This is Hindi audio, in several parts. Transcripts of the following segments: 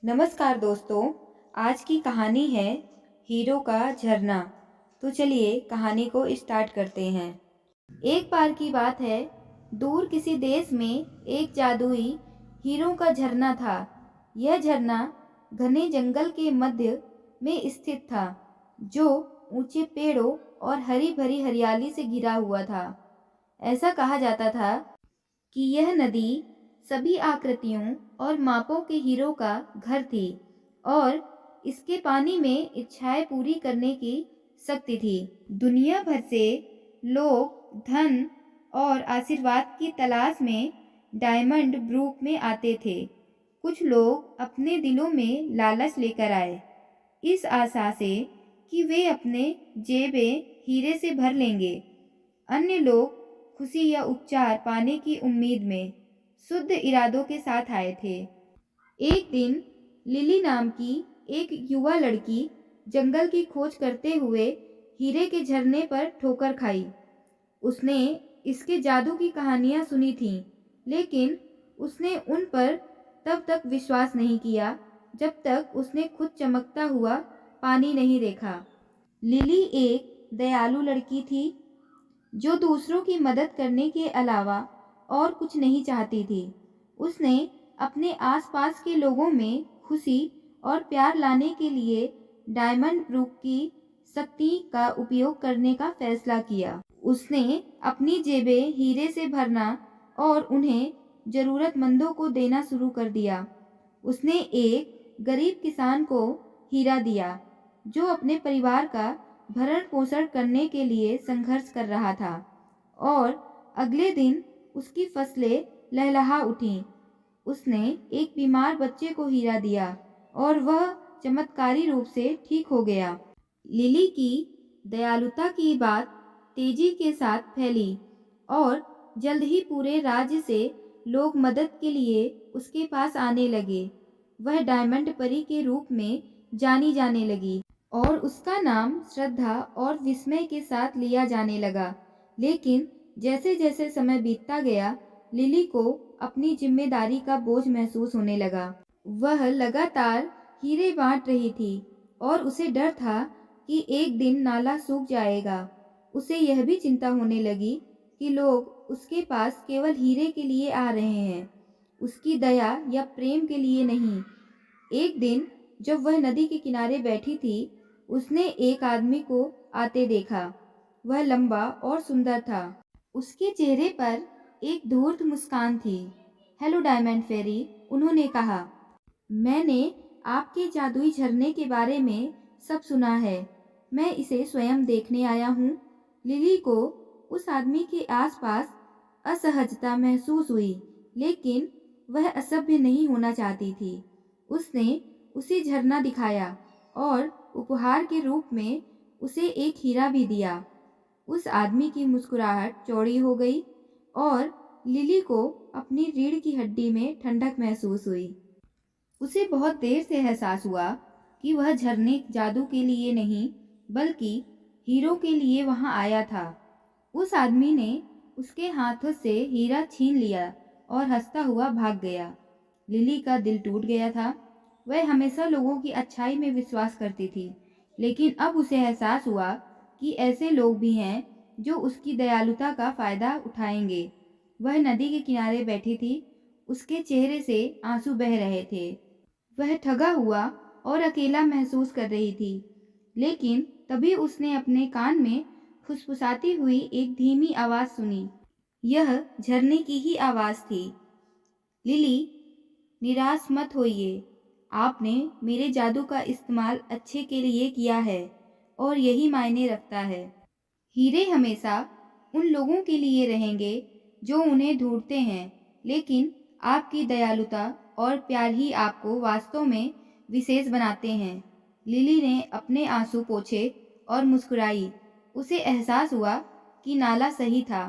नमस्कार दोस्तों। आज की कहानी है हीरो का झरना। तो चलिए कहानी को स्टार्ट करते हैं। एक बार की बात है, दूर किसी देश में एक जादुई हीरो का झरना था। यह झरना घने जंगल के मध्य में स्थित था, जो ऊंचे पेड़ों और हरी भरी हरियाली से घिरा हुआ था। ऐसा कहा जाता था कि यह नदी सभी आकृतियों और मापों के हीरो का घर थी और इसके पानी में इच्छाएं पूरी करने की शक्ति थी। दुनिया भर से लोग धन और आशीर्वाद की तलाश में डायमंड ब्रूक में आते थे। कुछ लोग अपने दिलों में लालच लेकर आए, इस आशा से कि वे अपने जेबें हीरे से भर लेंगे। अन्य लोग खुशी या उपचार पाने की उम्मीद में शुद्ध इरादों के साथ आए थे। एक दिन लिली नाम की एक युवा लड़की जंगल की खोज करते हुए हीरे के झरने पर ठोकर खाई। उसने इसके जादू की कहानियां सुनी थीं, लेकिन उसने उन पर तब तक विश्वास नहीं किया जब तक उसने खुद चमकता हुआ पानी नहीं देखा। लिली एक दयालु लड़की थी, जो दूसरों की मदद करने के अलावा और कुछ नहीं चाहती थी। उसने अपने आसपास के लोगों में खुशी और प्यार लाने के लिए डायमंड ब्रूक की शक्ति का उपयोग करने का फैसला किया। उसने अपनी जेबें हीरे से भरना और उन्हें जरूरतमंदों को देना शुरू कर दिया। उसने एक गरीब किसान को हीरा दिया, जो अपने परिवार का भरण पोषण करने के लिए संघर्ष कर रहा था, और अगले दिन उसकी फसलें लहलहा उठीं। उसने एक बीमार बच्चे को हीरा दिया और वह चमत्कारी रूप से ठीक हो गया। लिली की दयालुता की बात तेजी के साथ फैली और जल्द ही पूरे राज्य से लोग मदद के लिए उसके पास आने लगे। वह डायमंड परी के रूप में जानी जाने लगी और उसका नाम श्रद्धा और विस्मय के साथ लिया जाने लगा। लेकिन जैसे जैसे समय बीतता गया, लिली को अपनी जिम्मेदारी का बोझ महसूस होने लगा। वह लगातार हीरे बांट रही थी और उसे डर था कि एक दिन नाला सूख जाएगा। उसे यह भी चिंता होने लगी कि लोग उसके पास केवल हीरे के लिए आ रहे हैं, उसकी दया या प्रेम के लिए नहीं। एक दिन जब वह नदी के किनारे बैठी थी, उसने एक आदमी को आते देखा। वह लंबा और सुंदर था। उसके चेहरे पर एक धूर्त मुस्कान थी। हेलो डायमंड फेरी, उन्होंने कहा। मैंने आपके जादुई झरने के बारे में सब सुना है। मैं इसे स्वयं देखने आया हूँ। लिली को उस आदमी के आसपास असहजता महसूस हुई, लेकिन वह असभ्य नहीं होना चाहती थी। उसने उसे झरना दिखाया और उपहार के रूप में उसे एक हीरा भी दिया। उस आदमी की मुस्कुराहट चौड़ी हो गई और लिली को अपनी रीढ़ की हड्डी में ठंडक महसूस हुई। उसे बहुत देर से एहसास हुआ कि वह झरने जादू के लिए नहीं, बल्कि हीरो के लिए वहां आया था। उस आदमी ने उसके हाथों से हीरा छीन लिया और हंसता हुआ भाग गया। लिली का दिल टूट गया था। वह हमेशा लोगों की अच्छाई में विश्वास करती थी, लेकिन अब उसे एहसास हुआ कि ऐसे लोग भी हैं जो उसकी दयालुता का फायदा उठाएंगे। वह नदी के किनारे बैठी थी। उसके चेहरे से आंसू बह रहे थे। वह ठगा हुआ और अकेला महसूस कर रही थी। लेकिन तभी उसने अपने कान में फुसफुसाती हुई एक धीमी आवाज सुनी। यह झरने की ही आवाज थी। लिली, निराश मत होइए। आपने मेरे जादू का इस्तेमाल अच्छे के लिए किया है और यही मायने रखता है। हीरे हमेशा उन लोगों के लिए रहेंगे जो उन्हें ढूंढते हैं, लेकिन आपकी दयालुता और प्यार ही आपको वास्तव में विशेष बनाते हैं। लिली ने अपने आंसू पोंछे और मुस्कुराई। उसे एहसास हुआ कि नाला सही था।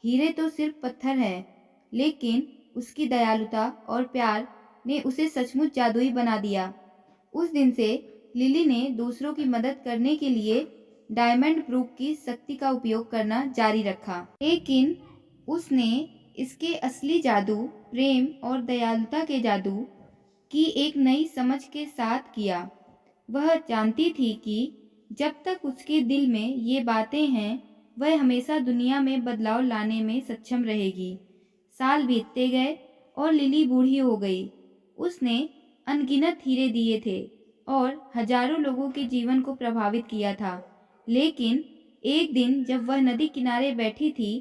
हीरे तो सिर्फ पत्थर है, लेकिन उसकी दयालुता और प्यार ने उसे सचमुच जादुई बना दिया। उस दिन से लिली ने दूसरों की मदद करने के लिए डायमंड ब्रूक की शक्ति का उपयोग करना जारी रखा। लेकिन उसने इसके असली जादू, प्रेम और दयालुता के जादू की एक नई समझ के साथ किया। वह जानती थी कि जब तक उसके दिल में ये बातें हैं, वह हमेशा दुनिया में बदलाव लाने में सक्षम रहेगी। साल बीतते गए और लिली बूढ़ी हो गई। उसने अनगिनत हीरे दिए थे और हजारों लोगों के जीवन को प्रभावित किया था। लेकिन एक दिन जब वह नदी किनारे बैठी थी,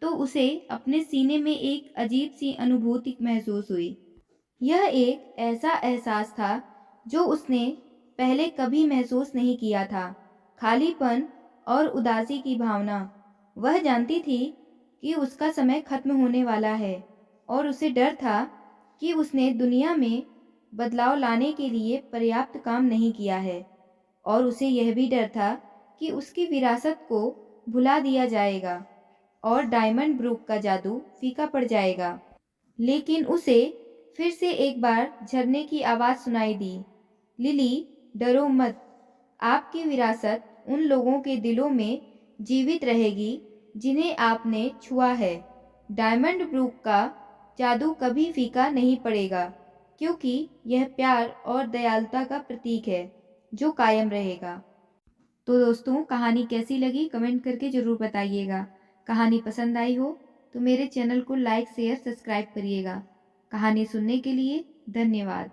तो उसे अपने सीने में एक अजीब सी अनुभूति महसूस हुई। यह एक ऐसा एहसास था जो उसने पहले कभी महसूस नहीं किया था। खालीपन और उदासी की भावना। वह जानती थी कि उसका समय खत्म होने वाला है और उसे डर था कि उसने दुनिया में बदलाव लाने के लिए पर्याप्त काम नहीं किया है, और उसे यह भी डर था कि उसकी विरासत को भुला दिया जाएगा और डायमंड ब्रूक का जादू फीका पड़ जाएगा। लेकिन उसे फिर से एक बार झरने की आवाज़ सुनाई दी। लिली, डरो मत। आपकी विरासत उन लोगों के दिलों में जीवित रहेगी जिन्हें आपने छुआ है। डायमंड ब्रूक का जादू कभी फीका नहीं पड़ेगा, क्योंकि यह प्यार और दयालुता का प्रतीक है जो कायम रहेगा। तो दोस्तों, कहानी कैसी लगी कमेंट करके ज़रूर बताइएगा। कहानी पसंद आई हो तो मेरे चैनल को लाइक, शेयर, सब्सक्राइब करिएगा। कहानी सुनने के लिए धन्यवाद।